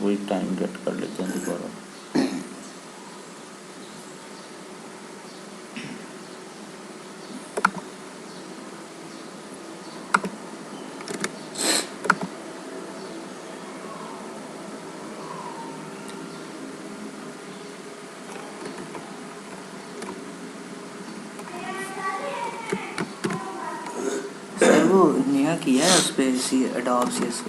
वही time gate कर लेते हैं दोबारा। सर वो नया किया है उस पर सी एडोब सी एस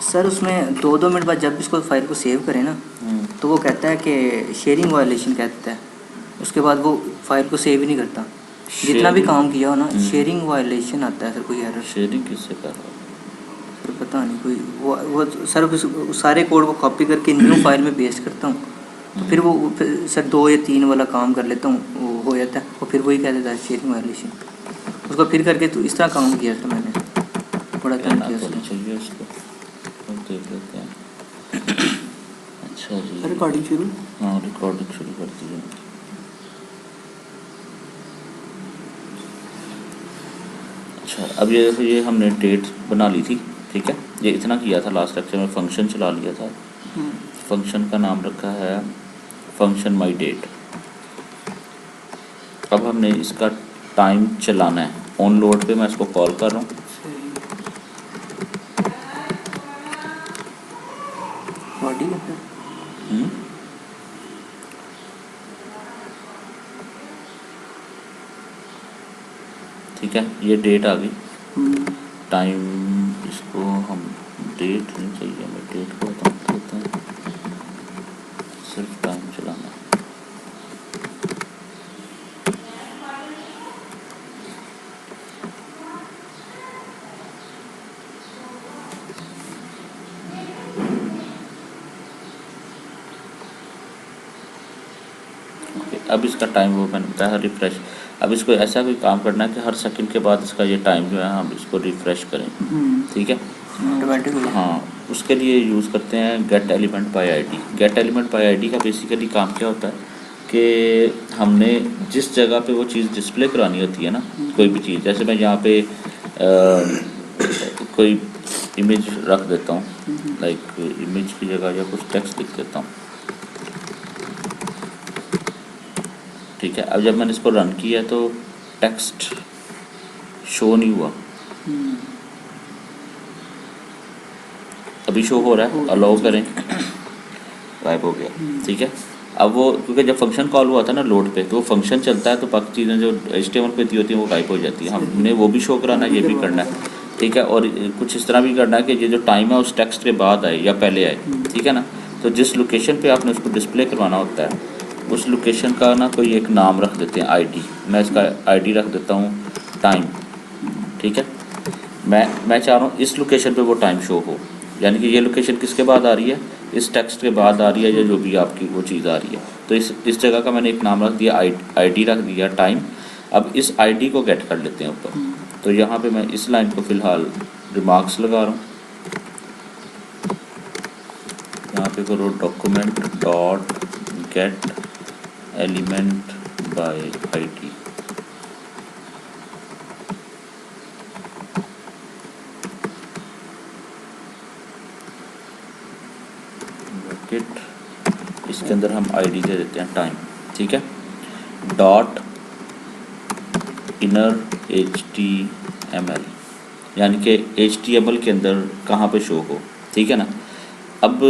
सर, उसमें 2-2 मिनट बाद जब इसको फाइल को सेव करें ना तो वो कहता है कि शेयरिंग वायलेशन कहता है। उसके बाद वो फाइल को सेव ही नहीं करता, जितना भी काम किया हो ना। शेयरिंग वायलेशन आता है सर, कोई एरर। शेयरिंग किससे कर रहा है सर पता नहीं, कोई वो सर उस सारे कोड को कॉपी करके न्यू फाइल में पेस्ट करता हूँ, तो फिर वो सर 2 या 3 वाला काम कर लेता हूँ, वो हो जाता है, और फिर वही कह देता है शेयरिंग वायलेशन। उसको फिर करके तो इस तरह काम किया था मैंने, बड़ा तंग कहना किया तो उसको। नहीं चाहिए उसको, अब देख लेते हैं। अच्छा जी, रिकॉर्डिंग शुरू। हाँ रिकॉर्डिंग शुरू कर दी है। अच्छा, अब ये हमने डेट बना ली थी, ठीक है। ये इतना किया था लास्ट लेक्चर में, फंक्शन चला लिया था। फंक्शन का नाम रखा है फंक्शन माई डेट। अब हमने इसका टाइम चलाना है। ऑन लोड पे मैं इसको कॉल कर रहा हूँ। बॉडी है सर। ठीक है, ये डेट आ गई। टाइम इसको हम डेट नहीं चाहिए, हमें डेट को बता देते हैं, सिर्फ टाइम चलाना है। ओके, अब इसका टाइम वो मैंने बताया रिफ़्रेश। अब इसको ऐसा भी काम करना है कि हर सेकंड के बाद इसका ये टाइम जो है हम इसको रिफ़्रेश करें, ठीक है। हाँ, उसके लिए यूज़ करते हैं gate element by ID. Gate element by ID का बेसिकली काम क्या होता है कि हमने जिस जगह पे वो चीज़ डिस्प्ले करानी होती है ना, कोई भी चीज़, जैसे मैं यहाँ पे कोई इमेज रख देता हूँ, लाइक इमेज की जगह या कुछ टेक्स्ट लिख देता हूँ, ठीक है। अब जब मैंने इसको रन किया तो टेक्स्ट शो नहीं हुआ, अभी शो हो रहा है, अलाउ करें, गायब हो गया, ठीक है। अब वो क्योंकि जब फंक्शन कॉल हुआ था ना लोड पे, तो वो फंक्शन चलता है तो बाकी चीज़ें जो HTML पे दी होती हैं वो गायब हो जाती है। हमने वो भी शो कराना है, ये भी करना है, ठीक है। और कुछ इस तरह भी करना है कि ये जो टाइम है उस टेक्स्ट के बाद आए या पहले आए, ठीक है ना। तो जिस लोकेशन पे आपने उसको डिस्प्ले करवाना होता है उस लोकेशन का ना कोई एक नाम रख देते हैं, आईडी। मैं इसका आईडी रख देता हूँ टाइम, ठीक है। मैं चाह रहा हूँ इस लोकेशन पे वो टाइम शो हो, यानी कि ये लोकेशन किसके बाद आ रही है, इस टेक्स्ट के बाद आ रही है, या जो भी आपकी वो चीज़ आ रही है। तो इस जगह का मैंने एक नाम रख दिया, आईडी रख दिया टाइम। अब इस आईडी को गेट कर लेते हैं ऊपर। तो यहाँ पे मैं इस लाइन को फ़िलहाल रिमार्क्स लगा रहा हूँ। यहाँ पे करो document dot gate element by ID. इसके अंदर हम आईडी दे देते हैं टाइम, ठीक है। डॉट इनर HTML, यानी कि HTML के अंदर कहाँ पे शो हो, ठीक है ना। अब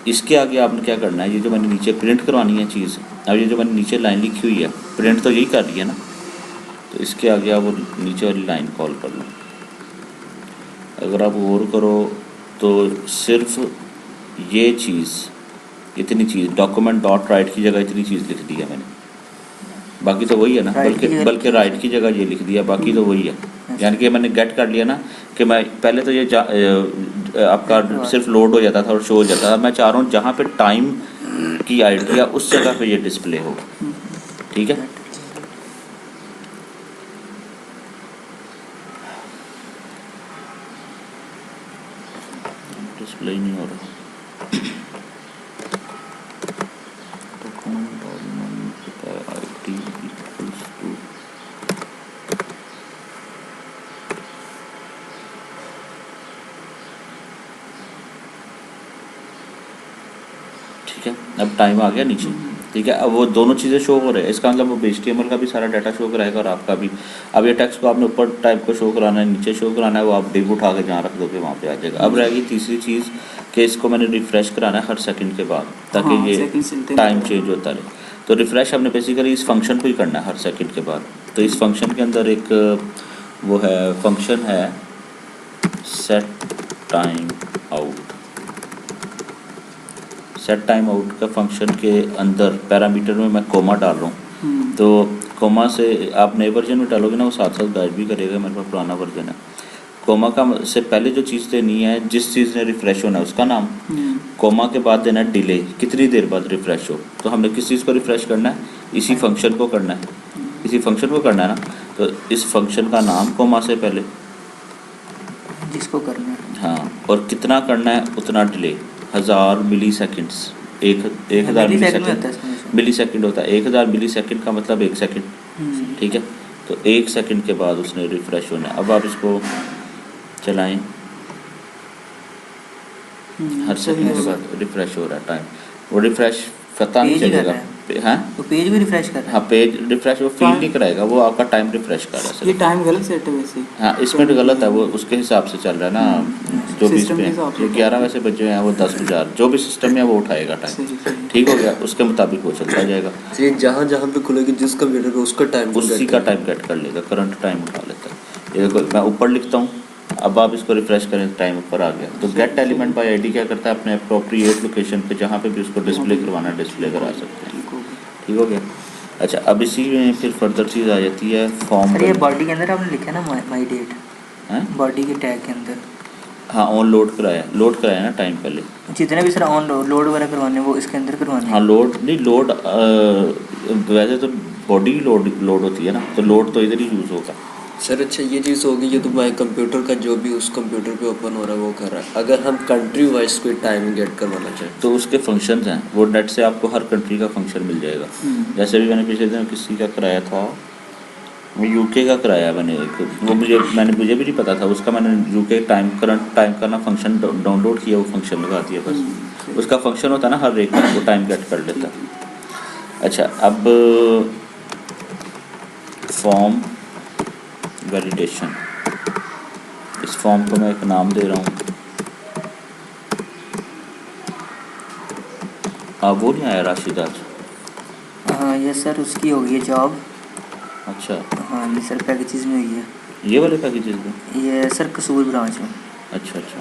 इसके आगे आपने क्या करना है, ये जो मैंने नीचे प्रिंट करवानी है चीज़, अब ये जो मैंने नीचे लाइन लिखी हुई है प्रिंट तो यही कर रही है ना, तो इसके आगे आप वो नीचे वाली लाइन कॉल कर लो। अगर आप और करो तो सिर्फ ये चीज़, इतनी चीज़, डॉक्यूमेंट डॉट राइट की जगह इतनी चीज़ लिख दी है मैंने, बाकी तो वही है ना, बल्कि राइट की जगह ये लिख दिया, बाकी तो वही है। यानी कि मैंने गेट कर लिया ना कि मैं पहले तो ये आपका सिर्फ लोड हो जाता था और शो हो जाता था। मैं चाह रहा हूँ जहाँ पे टाइम की आइडिया उस जगह पे ये डिस्प्ले हो, ठीक है। डिस्प्ले ही नहीं हो रहा। ठीक है। अब टाइम आ गया नीचे, ठीक है। अब वो दोनों चीज़ें शो हो रहे हैं, इसका मतलब वो HTML का भी सारा डाटा शो कराएगा और आपका भी। अब ये टेक्स्ट को आपने ऊपर टाइप को शो कराना है, नीचे शो कराना है, वो आप डिव उठा के जहाँ रख दोगे वहाँ पे आ जाएगा। अब रहेगी तीसरी चीज़ कि इसको मैंने रिफ़्रेश कराना है हर सेकंड के बाद, ताकि हाँ, ये सेकंड चलते टाइम रहते हैं। चेंज होता रहे। तो रिफ़्रेश हमने बेसिकली इस फंक्शन को ही करना है हर सेकंड के बाद। तो इस फंक्शन के अंदर एक वो है फंक्शन है set time out. Set time out का फंक्शन के अंदर पैरामीटर में मैं कोमा डाल रहा हूँ। तो कोमा से आप नए वर्जन में डालोगे ना, वो साथ साथ गाइड भी करेगा। मेरे पास पुराना वर्जन है। कोमा का से पहले जो चीज़ देनी है, जिस चीज़ ने रिफ़्रेश होना है उसका नाम। कोमा के बाद देना है डिले, कितनी देर बाद रिफ़्रेश हो। तो हमने किस चीज़ को रिफ़्रेश करना है, इसी फंक्शन को करना है, इसी फंक्शन को करना है ना। तो इस फंक्शन का नाम कोमा से पहले, जिसको करना है। हाँ, और कितना करना है उतना डिले, 1000 मिली सेकेंड्स, एक 1000 मिली मिलीसेकंड में सेकेंड, होता है इसमें। मिली सेकेंड होता है। 1000 मिली सेकेंड का मतलब 1 सेकेंड, ठीक है। तो 1 सेकेंड के बाद उसने रिफ़्रेश होना है। अब आप इसको चलाएं, हर सेकेंड के बाद रिफ़्रेश हो रहा है टाइम। वो रिफ़्रेश पता नहीं पेज ही कर चलेगा, रहा है। हाँ तो पेज भी रिफ्रेश कर रहा हाँ, है। पेज रिफ़्रेश वो फील नहीं कराएगा, वो आपका टाइम रिफ़्रेश कर रहा है ये सिर्फ। टाइम गलत सेट है वैसे। हाँ, इसमें तो गलत है, वो उसके हिसाब से चल रहा है ना, जो भी इस सिस्टम पे के हिसाब से ये 11 वैसे बजे हैं, वो 10 बजा, जो भी सिस्टम है वो उठाएगा टाइम। सही। ठीक हो गया, उसके मुताबिक वो चलता जाएगा, ये जहाँ जहाँ पे खुलेगी जिस कंप्यूटर पे उसका टाइम उसी का टाइम गेट कर लेगा, करंट टाइम उठा लेता है। ये देखो मैं ऊपर लिखता हूँ, अब आप इसको रिफ्रेश करें तो टाइम ऊपर आ गया। तो गेट एलिमेंट बाय आईडी क्या करता है, अपने अप्रोप्रिएट लोकेशन पे जहाँ पे भी उसको डिस्प्ले करवाना है डिस्प्ले करा सकते हैं। ठीक हो गया। अच्छा, अब इसी में फिर फर्दर चीज़ आ जाती है फॉर्म। सर ये बॉडी के अंदर आपने लिखा है ना माई डेट, हैं? बॉडी के टैग के अंदर हाँ, ऑन लोड कराया ना टाइम पहले। जितने भी सर ऑन लोड वगैरह करवाने हैं वो इसके अंदर करवाने हाँ, हैं। लोड नहीं, लोड वैसे तो बॉडी लोड होती है ना, तो लोड तो इधर ही यूज़ होगा। सर अच्छा ये चीज़ होगी, ये तो माई कंप्यूटर का जो भी उस कंप्यूटर पे ओपन हो रहा है वो कर रहा है। अगर हम कंट्री वाइज कोई टाइम गेट करवाना चाहें तो उसके फंक्शंस हैं, वो नेट से आपको हर कंट्री का फंक्शन मिल जाएगा। जैसे भी मैंने पिछले दिन किसी का कराया था, वो यूके का कराया मैंने एक, वो मुझे भी नहीं पता था उसका। मैंने यूके टाइम करंट टाइम का ना फंक्शन डाउनलोड किया, वो फंक्शन लगा दिया बस। उसका फंक्शन होता है ना हर एक का, वो टाइम गेट कर लेता है। अच्छा, अब फॉर्म वैलिडेशन, इस फॉर्म को मैं एक नाम दे रहा हूँ। वो नहीं आया राशिद आज? हाँ ये सर उसकी हो गई है जॉब। अच्छा, हाँ ये सर पैकेजेस में हुई है। ये वाले पैकेजेस में? ये सर कसूर ब्रांच में, अच्छा अच्छा,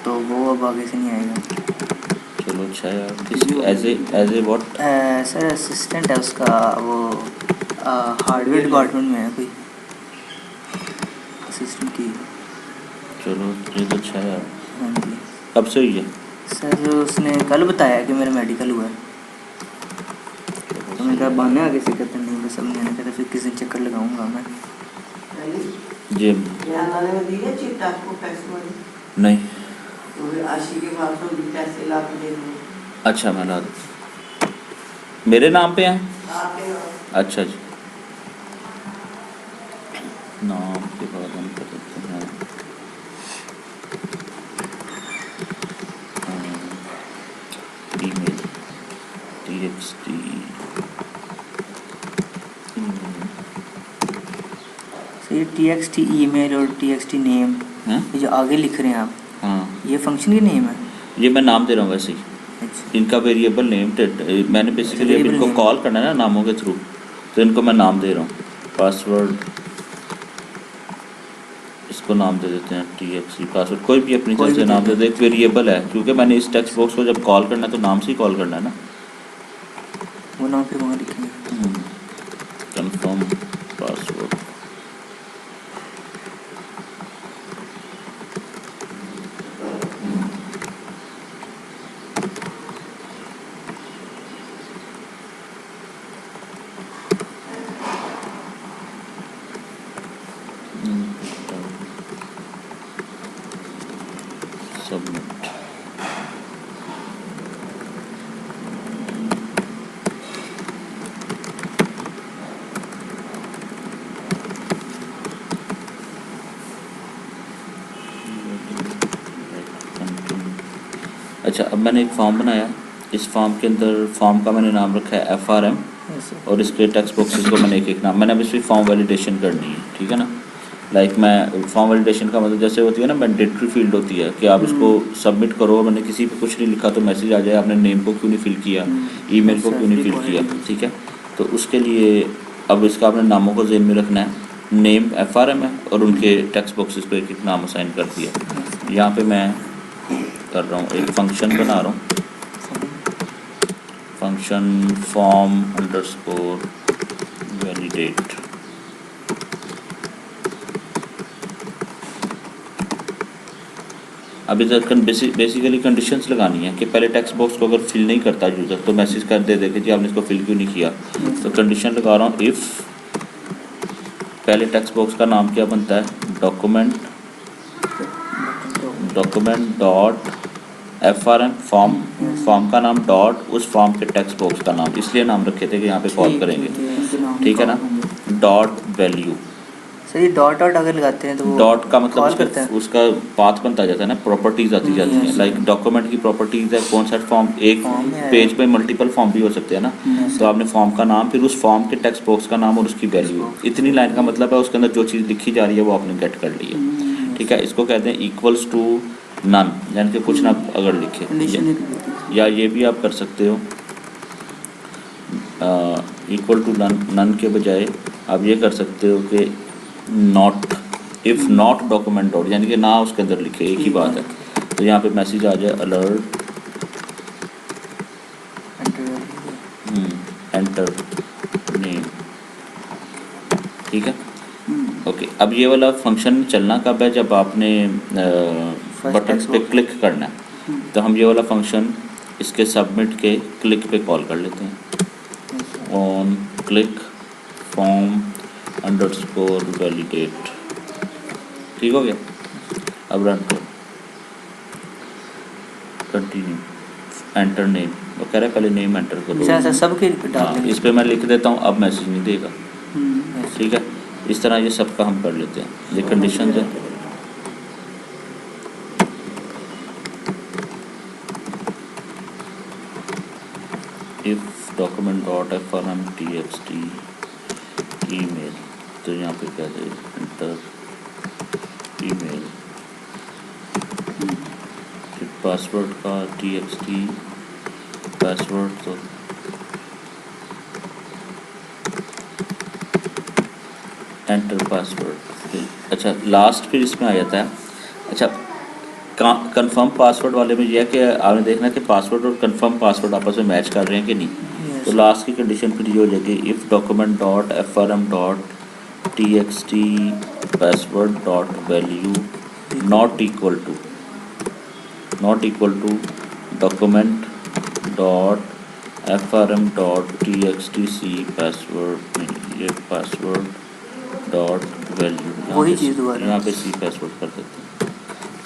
तो वो अब आगे से नहीं आएगा। चलो अच्छा यार। किस एज ए व्हाट? सर असिस्टेंट है उसका, वो हार्डवेयर डिपार्टमेंट में है कोई असिस्टेंट की। चलो ये तो अच्छा है यार। हाँ जी कब से हुई है? सर उसने कल बताया कि मेरा मेडिकल हुआ है। तो मैंने कहा बहाने आगे से कहते नहीं, बस अब मैंने कहा फिर किसी दिन चक्कर लगाऊंगा मैं। जी नहीं, अच्छा मैं ला दूँ, मेरे नाम पे हैं? अच्छा जी, नाम के बाद हम कर सकते हैं ईमेल txt सर ये TXT ईमेल और TXT नेम, हैं? ये जो आगे लिख रहे हैं आप, हाँ, ये फंक्शन की नेम है। ये मैं नाम दे रहा हूँ वैसे ही। अच्छा इनका वेरिएबल नेम मैंने बेसिकली अब Variable इनको name। कॉल करना है ना नामों के थ्रू, तो इनको मैं नाम दे रहा हूँ। पासवर्ड, इसको नाम दे देते हैं TXT पासवर्ड, कोई भी अपनी कोई तरफ से भी नाम दे दे दे। एक वेरिएबल है, क्योंकि मैंने इस टेक्स्ट बॉक्स को जब कॉल करना है तो नाम से ही कॉल करना है ना। वो नाम फिर वहाँ लिखेंगे। Confirm password, submit. अच्छा, अब मैंने एक फॉर्म बनाया, इस फॉर्म के अंदर फॉर्म का मैंने नाम रखा है FRM यस सर। और इसके टेक्स्ट बॉक्सेस को मैंने एक एक नाम, मैंने अब इसकी फॉर्म वैलिडेशन करनी है, ठीक है ना। लाइक मैं फॉर्म वैलिडेशन का मतलब जैसे होती है ना मैंडेटरी फील्ड होती है कि आप इसको सबमिट करो, मैंने किसी पे कुछ नहीं लिखा तो मैसेज आ जाए आपने नेम को क्यों नहीं फिल किया, ईमेल को क्यों नहीं फिल किया, ठीक है। तो उसके लिए अब इसका अपने नामों को ज़हन में रखना है। नेम FRM है और उनके टेक्स्ट बॉक्सेस को एक एक नाम असाइन कर दिया। यहाँ पे मैं कर रहा हूँ एक फंक्शन बना रहा हूँ, फंक्शन फॉर्म अंडरस्कोर वैलिडेट। अब इधर बेसिकली कंडीशंस लगानी है कि पहले टेक्स्ट बॉक्स को अगर फिल नहीं करता यूज़र तो मैसेज कर दे कि जी आपने इसको फिल क्यों नहीं किया। तो कंडीशन लगा रहा हूँ इफ़ पहले टेक्स्ट बॉक्स का नाम क्या बनता है, डॉक्यूमेंट डॉट FRM फॉर्म का नाम डॉट उस फॉर्म के टेक्स्ट बॉक्स का नाम, इसलिए नाम रखे थे कि यहाँ पे कॉल करेंगे, ठीक है ना। डॉट वैल्यू, सर ये डॉट डॉट अगर लगाते हैं तो वो डॉट का मतलब कॉल करता है। उसका पाथ बनता जाता है ना, प्रॉपर्टीज आती जाती हैं। लाइक डॉक्यूमेंट की प्रॉपर्टीज है कौन सा फॉर्म, एक फॉर्म में पेज पे मल्टीपल फॉर्म भी हो सकते हैं ना। तो आपने फॉर्म का नाम फिर उस फॉर्म के टेक्स्ट बॉक्स का नाम और उसकी वैल्यू, इतनी लाइन का मतलब है उसके अंदर जो चीज़ लिखी जा रही है वो आपने गेट कर ली है, ठीक है। इसको कहते हैं इक्वल्स टू नन, यानी कि कुछ ना अगर लिखे या ये भी आप कर सकते हो इक्वल टू नन के बजाय आप ये कर सकते हो कि not, if not document dot, यानी कि ना उसके अंदर लिखे, एक ही बात है। तो यहाँ पे मैसेज आ जाए अलर्ट एंटर नेम, ठीक है। ओके, अब ये वाला फंक्शन चलना कब है, जब आपने बटन पे क्लिक करना है। तो हम ये वाला फंक्शन इसके सबमिट के क्लिक पे कॉल कर लेते हैं। On click form underscore validate, ठीक हो गया। अब रन करो, कंटिन्यू, एंटर नेम, वो कह रहा है पहले नेम एंटर करो। सर सबके डाल हाँ, देंगे। इस पे मैं लिख देता हूँ, अब मैसेज नहीं देगा, ठीक है। इस तरह ये सब का हम कर लेते हैं, ये कंडीशन है। If document dot FRM TXT email, तो यहाँ पे क्या दे, एंटर ईमेल, फिर पासवर्ड का TXT पासवर्ड, तो एंटर पासवर्ड। अच्छा लास्ट फिर इसमें आ जाता है। अच्छा कंफर्म पासवर्ड वाले में यह है कि आपने देखना कि पासवर्ड और कंफर्म पासवर्ड आपस में मैच कर रहे हैं कि नहीं। तो लास्ट की कंडीशन फिर ये हो जाएगी if document dot FRM dot TXT password dot value not equal to document dot FRM dot TXT c password, ये पासवर्ड डॉट वैल्यू, वही चीज़ दोबारा यहाँ पे सी पासवर्ड कर देते हैं।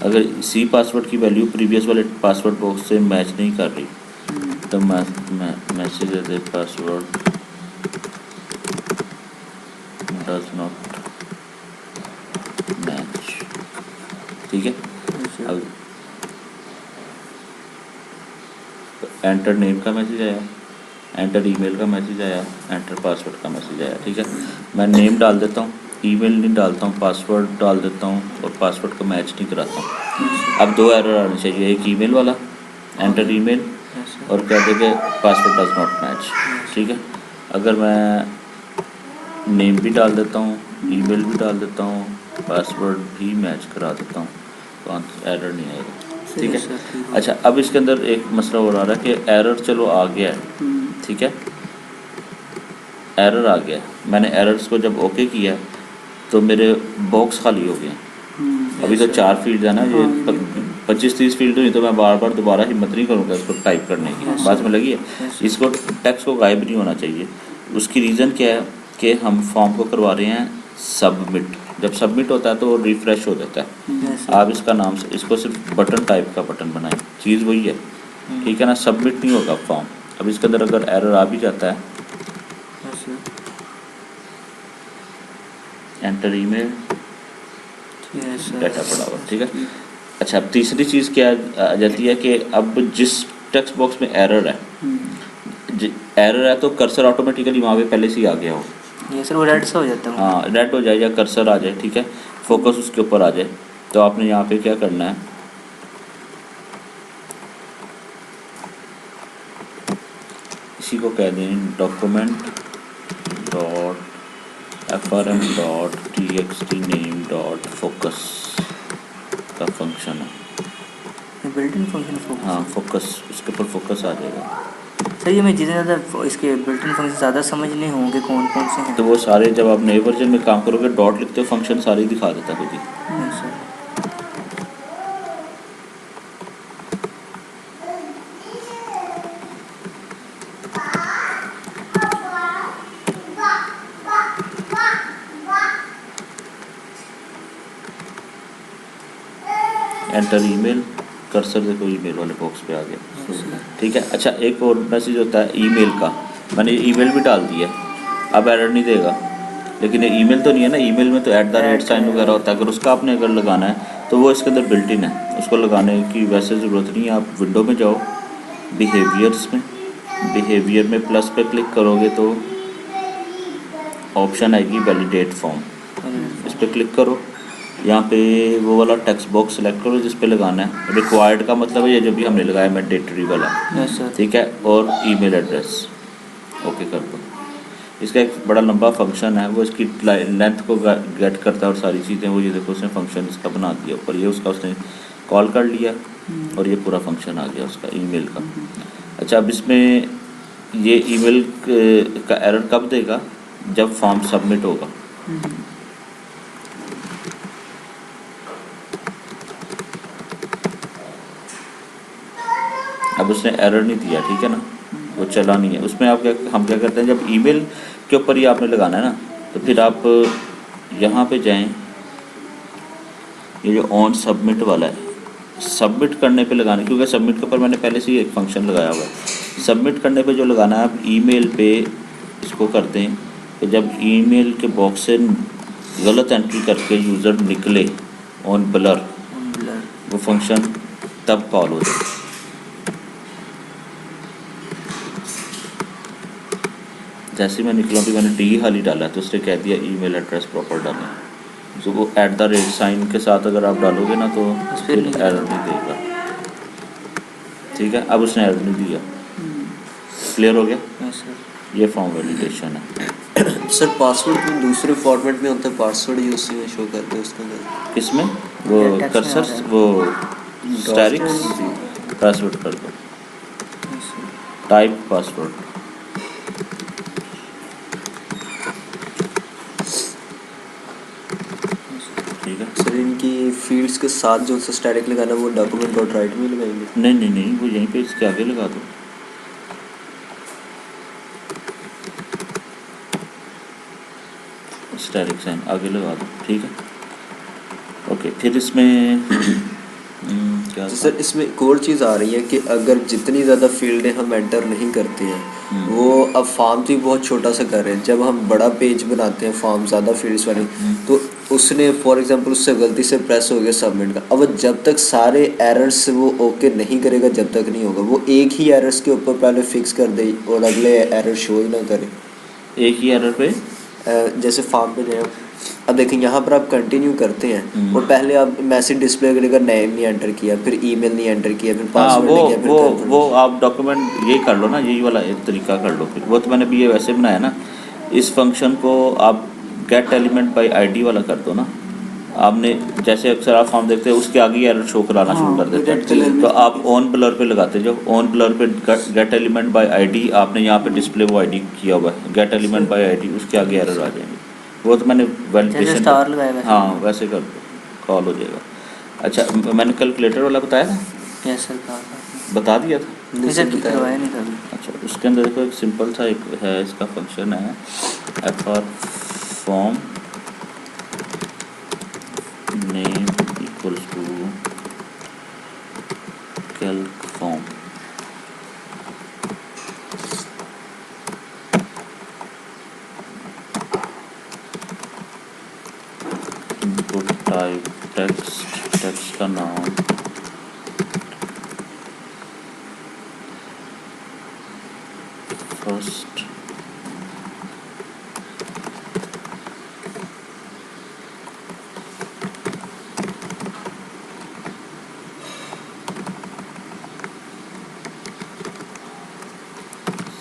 अगर सी पासवर्ड की वैल्यू प्रीवियस वाले पासवर्ड बॉक्स से मैच नहीं कर रही तो message they password does not match, ठीक है। अब एंटर नेम का मैसेज आया, एंटर ईमेल का मैसेज आया, एंटर पासवर्ड का मैसेज आया, ठीक है। मैं नेम डाल देता हूँ, ईमेल नहीं डालता हूँ, पासवर्ड डाल देता हूँ और पासवर्ड को मैच नहीं कराता हूँ। अब दो एरर आने चाहिए, एक ईमेल वाला एंटर ईमेल और कह देंगे पासवर्ड डज नॉट मैच, ठीक है। अगर मैं नेम भी डाल देता हूँ, ईमेल भी डाल देता हूँ, पासवर्ड भी मैच करा देता हूँ तो एरर नहीं आएगा, ठीक है। अच्छा अब इसके अंदर एक मसला और आ रहा है कि एरर चलो आ गया है, ठीक है, एरर आ गया, मैंने एरर्स को जब ओके किया तो मेरे बॉक्स खाली हो गए। अभी तो 4 फील्ड है ना, ये 25-30 फील्ड हुई तो मैं बार बार दोबारा हिम्मत नहीं करूँगा इसको टाइप करने की, बात में लगी है। इसको टेक्स्ट को गायब नहीं होना चाहिए। उसकी रीज़न क्या है कि हम फॉर्म को करवा रहे हैं सबमिट, जब सबमिट होता है तो रिफ़्रेश हो जाता है। आप इसका नाम से इसको सिर्फ बटन टाइप का बटन बनाएं, चीज़ वही है, ठीक है ना। सबमिट नहीं होगा फॉर्म। अब इसके अंदर अगर एरर आ भी जाता है, एंटर ईमेल डाटा पड़ा हुआ, ठीक है। अच्छा अब तीसरी चीज़ क्या आ जाती है कि अब जिस टेक्स्ट बॉक्स में एरर है, एरर है तो कर्सर ऑटोमेटिकली वहाँ पे पहले से ही आ गया हो। ये सर वो रेड सा हो जाता है। हाँ, रेड हो जाए या कर्सर आ जाए, ठीक है, फोकस उसके ऊपर आ जाए, तो आपने यहाँ पे क्या करना है, इसी को कह दें document dot frm.txt name dot focus का फंक्शन है। ये बिल्ट इन फंक्शन फोकस। हाँ, फोकस, उसके ऊपर फोकस आ जाएगा। सर ये मैं जितने ज़्यादा इसके बिल्ट इन फंक्शन ज़्यादा समझ नहीं होंगे कौन कौन से हैं। तो वो सारे जब आप नए वर्जन में काम करोगे डॉट लिखते हो फंक्शन सारे ही दिखा देता है खुद ही। नहीं सर। एंटर ईमेल, कर्सर देखो ईमेल वाले बॉक्स पे आ गया, ठीक है। अच्छा, एक और मैसेज होता है ईमेल का, मैंने ईमेल भी डाल दिया, अब एरर नहीं देगा, लेकिन ये ईमेल तो नहीं है ना, ईमेल में तो @साइन वगैरह होता है, अगर उसका आपने अगर लगाना है तो वो इसके अंदर बिल्ट इन है, उसको लगाने की वैसे ज़रूरत नहीं है। आप विंडो में जाओ, बिहेवियर्स में, बिहेवियर में प्लस पे क्लिक करोगे तो ऑप्शन आएगी वैलिडेट फॉर्म, इस पर क्लिक करो, यहाँ पे वो वाला टेक्स्ट बॉक्स सेलेक्ट करो जिस पे लगाना है, रिक्वायर्ड का मतलब है ये जो भी हमने लगाया मैंडेटरी वाला, यस सर। ठीक है, और ईमेल एड्रेस ओके कर दो। इसका एक बड़ा लंबा फंक्शन है, वो इसकी लेंथ को गेट करता है और सारी चीज़ें, वो ये देखो उसने फंक्शन इसका बना दिया ऊपर, ये उसका उसने कॉल कर लिया और ये पूरा फंक्शन आ गया उसका ईमेल का। अच्छा, अब इसमें ये ईमेल का एरर कब देगा, जब फॉर्म सबमिट होगा। अब उसने एरर नहीं दिया, ठीक है ना, वो चला नहीं है उसमें। आप क्या, हम क्या करते हैं, जब ईमेल के ऊपर ही आपने लगाना है ना, तो फिर आप यहाँ पे जाएं, ये जो ऑन सबमिट वाला है, सबमिट करने पे लगाना, क्योंकि सबमिट के ऊपर मैंने पहले से ही एक फंक्शन लगाया हुआ है। सबमिट करने पे जो लगाना है, आप ईमेल पे इसको करते हैं कि जब ईमेल के बॉक्स से गलत एंट्री करके यूज़र निकले ऑन ब्लर, वो फंक्शन तब कॉल हो जाए। जैसे मैं निकला भी, मैंने डी हाली डाला तो उसने कह दिया ईमेल एड्रेस प्रॉपर डालें, तो वो @साइन के साथ अगर आप डालोगे ना तो फिर एरर नहीं देगा, ठीक है। अब उसने एरर नहीं दिया, क्लियर हो गया। Yes sir. ये फॉर्म वैलिडेशन है। सर पासवर्ड में दूसरे फॉर्मेट में होता है, पासवर्ड ही उसी में शो करते हैं उसके अंदर। किसमें, वो ये text में आ कर्सर, रहा है। वो स्टैरिक्स पासवर्ड कर दो, टाइप पासवर्ड, ठीक है। सर इनकी फील्ड्स के साथ जो सा स्टैटिक लगाना है वो डॉक्यूमेंट डॉट राइट में लगाएंगे। नहीं नहीं नहीं, वो यहीं पे इसके आगे लगा दो, स्टैटिक साइन आगे लगा दो, ठीक है। ओके, फिर इसमें क्या तो सर इसमें एक और चीज़ आ रही है कि अगर जितनी ज़्यादा फील्डें हम एंटर नहीं करते हैं, वो अब फॉर्म तो बहुत छोटा सा कर रहे हैं, जब हम बड़ा पेज बनाते हैं फॉर्म ज़्यादा फील्ड्स वाली, तो उसने फॉर एग्जांपल उससे गलती से प्रेस हो गया सबमिट का, अब वो जब तक सारे एरर्स वो ओके नहीं करेगा जब तक नहीं होगा, वो एक ही एरर्स के ऊपर पहले फिक्स कर दे और अगले एरर शो ही ना करे। एक ही एरर पे, जैसे फॉर्म पे जाए, अब देखें यहाँ पर आप कंटिन्यू करते हैं और पहले आप मैसेज डिस्प्ले करेगा, नेम नहीं एंटर किया, फिर ईमेल नहीं एंटर किया, फिर हाँ, पासवर्ड नहीं किया, फिर वो आप डॉक्यूमेंट यही कर लो ना, यही वाला एक तरीका कर लो, फिर वो तो मैंने भी ये वैसे बनाया ना। इस फंक्शन को आप गेट एलिमेंट बाय आईडी वाला कर दो ना, आपने जैसे अक्सर आप फॉर्म देखते हैं उसके आगे एरर शो कराना शुरू कर देते हैं, तो आप ऑन ब्लर पे लगाते हैं, जब ऑन ब्लर पे गेट एलिमेंट बाय आईडी आपने यहाँ पे डिस्प्ले वो आईडी किया हुआ है, गेट एलिमेंट बाय आईडी, उसके आगे एरर आ जाएंगे, वो तो मैंने वैलिडेशन, स्टार लगाया वैसे। हाँ वैसे कर दो, कॉल हो जाएगा। अच्छा, मैंने कैलकुलेटर वाला बताया था, यस सर कहा था। बता दिया था। नहीं सर करवाया नहीं कभी। अच्छा, उसके अंदर देखो एक सिंपल सा एक है, इसका फंक्शन है fr form name equals to calc form, input type text, text का नाम फर्स्ट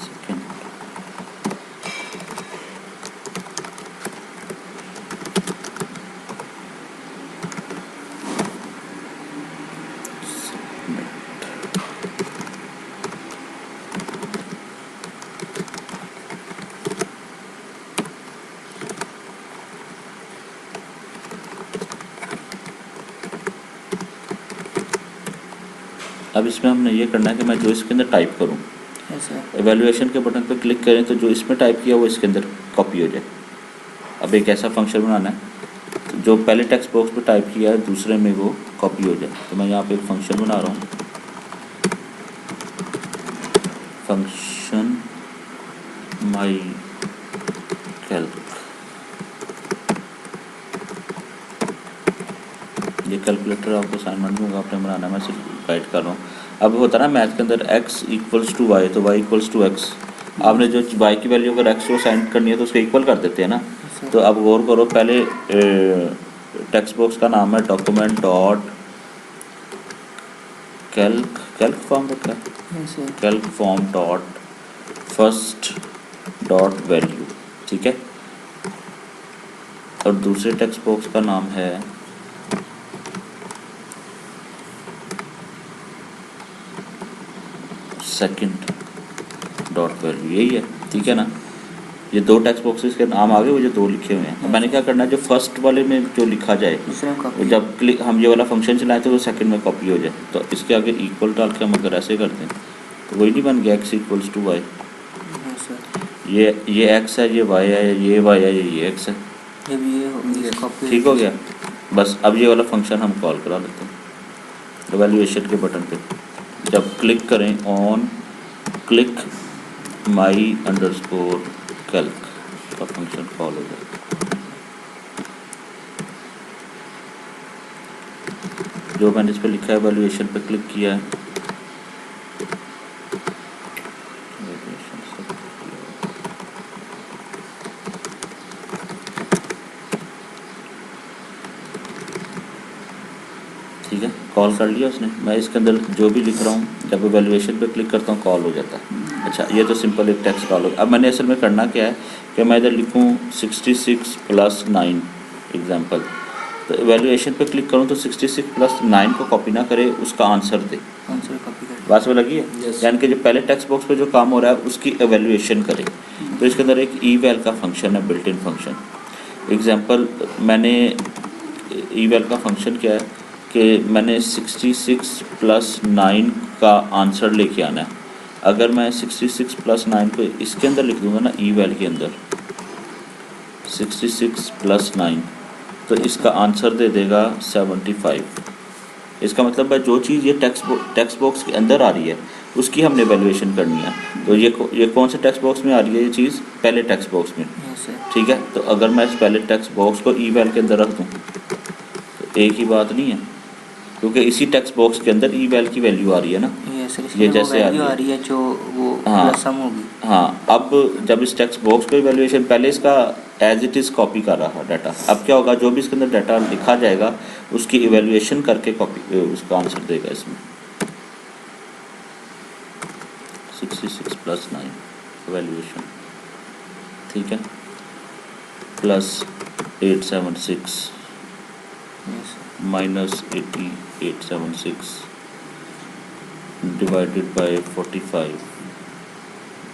सेकंड अब इसमें हमने ये करना है कि मैं जो इसके अंदर टाइप करूं, यस सर। एवेल्यूएशन के बटन पर क्लिक करें तो जो इसमें टाइप किया वो इसके अंदर कॉपी हो जाए। अब एक ऐसा फंक्शन बनाना है जो पहले टेक्स्ट बॉक्स पे टाइप किया है दूसरे में वो कॉपी हो जाए। तो मैं यहाँ पे एक फंक्शन बना रहा हूँ, फंक्शन माई कैल्क। ये कैलकुलेटर आपको असाइनमेंट में आपने बनाना है, मैं सिर्फ गाइड कर रहा हूँ। अब होता है ना मैथ के अंदर x इक्वल्स टू वाई, तो y इक्वल्स टू एक्स। आपने जो y की वैल्यू अगर x को असाइन करनी है तो उसको इक्वल कर देते हैं ना। तो अब गौर करो, पहले टेक्स्ट बॉक्स का नाम है document dot Calc, Calc form रखा है, yes sir. Calc form dot first dot value, ठीक है। और दूसरे टेक्स्ट बॉक्स का नाम है सेकंड डॉट वैल्यू, यही है, ठीक है ना। ये दो टेक्स्ट बॉक्सेस के नाम आ गए, वो जो दो लिखे हुए हैं। अब मैंने क्या करना है, जो फर्स्ट वाले में जो लिखा जाए दूसरे में वो कॉपी। जब क्लिक हम ये वाला फंक्शन चलाएं तो वो सेकंड में कॉपी हो जाए। तो इसके आगे इक्वल डाल के हम अगर ऐसे करते हैं तो वही नहीं बन गया x equals to y. Yes sir. ये x है, ये y है, ये y है, ये x है, जब ये कॉपी ठीक हो गया। बस अब ये वाला फंक्शन हम कॉल करा लेते हैं एवेल्यूएशन के बटन पे। जब क्लिक करें on click my underscore Calc का फंक्शन कॉल हो जाए। जो मैंने इस पर लिखा है एवेल्यूएशन पे क्लिक किया है, ठीक है, कॉल कर लिया उसने। मैं इसके अंदर जो भी लिख रहा हूँ जब एवेल्यूएशन पे क्लिक करता हूँ कॉल हो जाता है। अच्छा, ये तो सिंपल एक टेक्स्ट कॉल हो। अब मैंने असल में करना क्या है कि मैं इधर लिखूँ 66 + 9 एग्जाम्पल। तो एवेल्यूएशन पे क्लिक करूँ तो 66 + 9 को कॉपी ना करे, उसका आंसर दे। आंसर कॉपी कर। बात में लगी है, Yes. यानी कि जो पहले टेक्स्ट बॉक्स पे जो काम हो रहा है उसकी एवेल्यूएशन करे। तो इसके अंदर एक ईवैल का फंक्शन है, बिल्ट इन फंक्शन। एग्जाम्पल मैंने ईवैल का फंक्शन क्या है कि मैंने 66 + 9 का आंसर लेके आना है। अगर मैं 66 + 9 को इसके अंदर लिख दूंगा ना, ई वैल के अंदर 66 + 9, तो इसका आंसर दे देगा 75। इसका मतलब है जो चीज़ ये टेक्स्ट बॉक्स के अंदर आ रही है उसकी हमने वैल्यूएशन करनी है। तो ये कौन से टेक्स्ट बॉक्स में आ रही है ये चीज़, पहले टेक्स्ट बॉक्स में, यस सर। ठीक है। तो अगर मैं इस पहले टेक्स्ट बॉक्स को ई वैल के अंदर रख दूँ तो एक ही बात नहीं है, क्योंकि इसी टेक्स्ट बॉक्स के अंदर ई वैल की वैल्यू आ रही है ना। Yes sir. ये इसमें वो जैसे वैल्यू आ आ रही रही है जो वो हाँ। प्लस सम होगी। हाँ, अब जब इस टेक्स्ट बॉक्स को इवैल्यूएशन पहले इसका एज इट इज़ कॉपी कर रहा है डाटा, अब क्या होगा, जो भी इसके अंदर डाटा लिखा जाएगा उसकी इवैल्यूएशन करके कॉपी उसका आंसर देगा इसमें। 66 + 9 इवैल्यूएशन, ठीक है, plus 876 yes sir. Minus 8876 divided by 45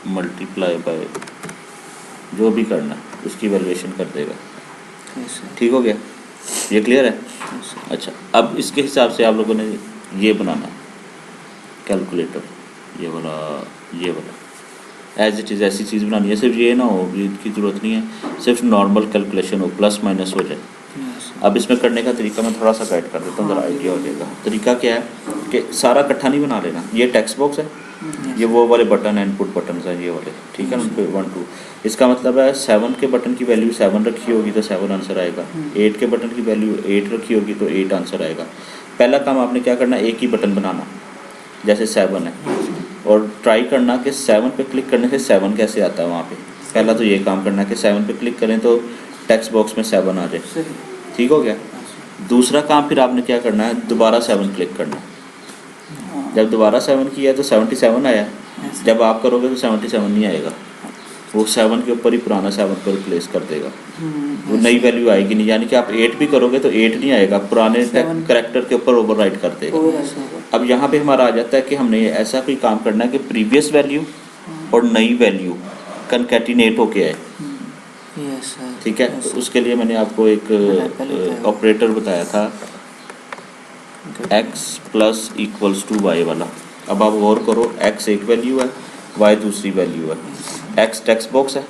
multiply by जो भी करना है उसकी वैल्यूएशन कर देगा। Yes sir. ठीक हो गया, ये क्लियर है। Yes sir. अच्छा, अब इसके हिसाब से आप लोगों ने ये बनाना कैलकुलेटर, ये वाला एज इट इज़ ऐसी चीज़ बनानी है, सिर्फ ये ना हो, इसकी ज़रूरत नहीं है, सिर्फ नॉर्मल कैलकुलेशन हो, प्लस माइनस हो जाए। Yes sir. अब इसमें करने का तरीका मैं थोड़ा सा गाइड कर देता हूँ, ज़रा आइडिया हो जाएगा। तरीका क्या है कि सारा इकट्ठा नहीं बना लेना। ये टेक्स्ट बॉक्स है, ये वो वाले बटन इनपुट बटन हैं ये वाले, ठीक है ना, उनको 1 2। इसका मतलब है 7 के बटन की वैल्यू 7 रखी होगी तो 7 आंसर आएगा, 8 के बटन की वैल्यू 8 रखी होगी तो 8 आंसर आएगा। पहला काम आपने क्या करना है, एक ही बटन बनाना, जैसे 7 है, और ट्राई करना कि 7 पे क्लिक करने से 7 कैसे आता है वहाँ पे। पहला तो ये काम करना है कि 7 पे क्लिक करें तो टेक्स्ट बॉक्स में 7 आ जाए। ठीक हो गया। दूसरा काम फिर आपने क्या करना है, दोबारा 7 क्लिक करना है। जब दोबारा 7 किया तो 77 आया, जब आप करोगे तो 77 नहीं आएगा, वो 7 के ऊपर ही पुराना 7 को रिप्लेस कर देगा, वो नई वैल्यू आएगी नहीं। यानी कि आप 8 भी करोगे तो 8 नहीं आएगा, पुराने करेक्टर के ऊपर ओवरराइट कर देगा। अब यहाँ पे हमारा आ जाता है कि हमने ऐसा कोई काम करना है कि प्रीवियस वैल्यू और नई वैल्यू कंकैटिनेट होके आए। Yes sir. ठीक है, तो उसके लिए मैंने आपको एक ऑपरेटर बताया था, x plus equals to y वाला। अब आप गौर करो, x एक वैल्यू है, y दूसरी वैल्यू है। x टेक्स्ट बॉक्स है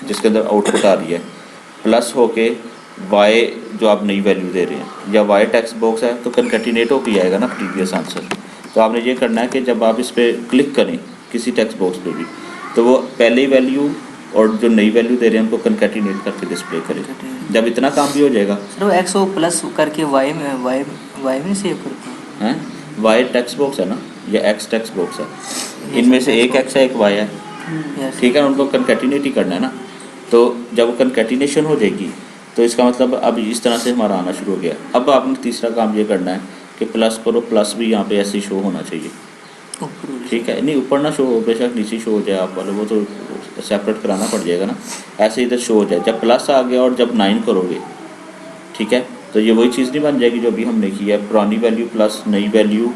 जिसके अंदर आउटपुट आ रही है, प्लस होके y जो आप नई वैल्यू दे रहे हैं, या y टेक्स्ट बॉक्स है तो कंकैटिनेट होके आएगा ना प्रीवियस आंसर। तो आपने ये करना है कि जब आप इस पर क्लिक करें किसी टेक्स्ट बॉक्स पे भी, तो वो पहली वैल्यू और जो नई वैल्यू दे रहे हैं उनको कंकैटिनेट करके डिस्प्ले करें। जब इतना काम भी हो जाएगा, सर वो एक्स को प्लस करके वाई में सेव करते हैं। हैं वाई टेक्स्ट बॉक्स है ना, या एक्स टेक्स्ट बॉक्स है, इनमें से एक एक्स है एक वाई है। यस। ठीक है, उनको कंकैटिनेट ही करना है ना। तो जब कंकैटिनेशन हो जाएगी तो इसका मतलब अब इस तरह से हमारा आना शुरू हो गया। अब आपने तीसरा काम ये करना है कि प्लस करो, प्लस भी यहाँ पे ऐसे शो होना चाहिए। ठीक है, नहीं ऊपर ना शो हो, बेशक नीचे शो हो जाए आप वाले, वो तो सेपरेट कराना पड़ जाएगा ना। ऐसे इधर शो हो जाए जब प्लस आ गया और जब 9 करोगे, ठीक है, तो ये वही चीज़ नहीं बन जाएगी जो अभी हमने की है, पुरानी वैल्यू प्लस नई वैल्यू।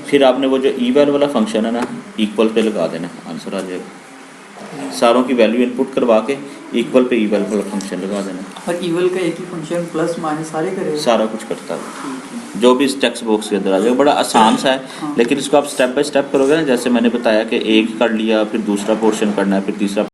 फिर आपने वो जो ईवैल वाला फंक्शन है ना, इक्वल पे लगा देना, आंसर आ जाएगा। सारों की वैल्यू इनपुट करवा के इक्वल पे ईवैल वाला फंक्शन लगा देना। और इवल का एक ही फंक्शन प्लस माइनस सारे करेगा। सारा कुछ करता है जो भी इस टेक्स्ट बॉक्स के अंदर आ जाएगा। बड़ा आसान सा है, लेकिन इसको आप स्टेप बाय स्टेप करोगे ना, जैसे मैंने बताया कि एक कर लिया, फिर दूसरा पोर्शन करना है, फिर तीसरा